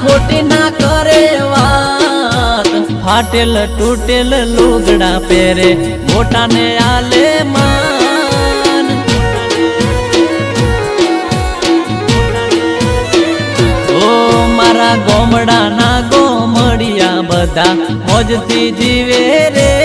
ખોટી ના કરે વાત, ફાટેલ તૂટેલ લુગડા પહેરે મોટાને આલે માન। ઓ મારા ગોમડાના ગોમડિયા બધા મોજથી જીવે રે।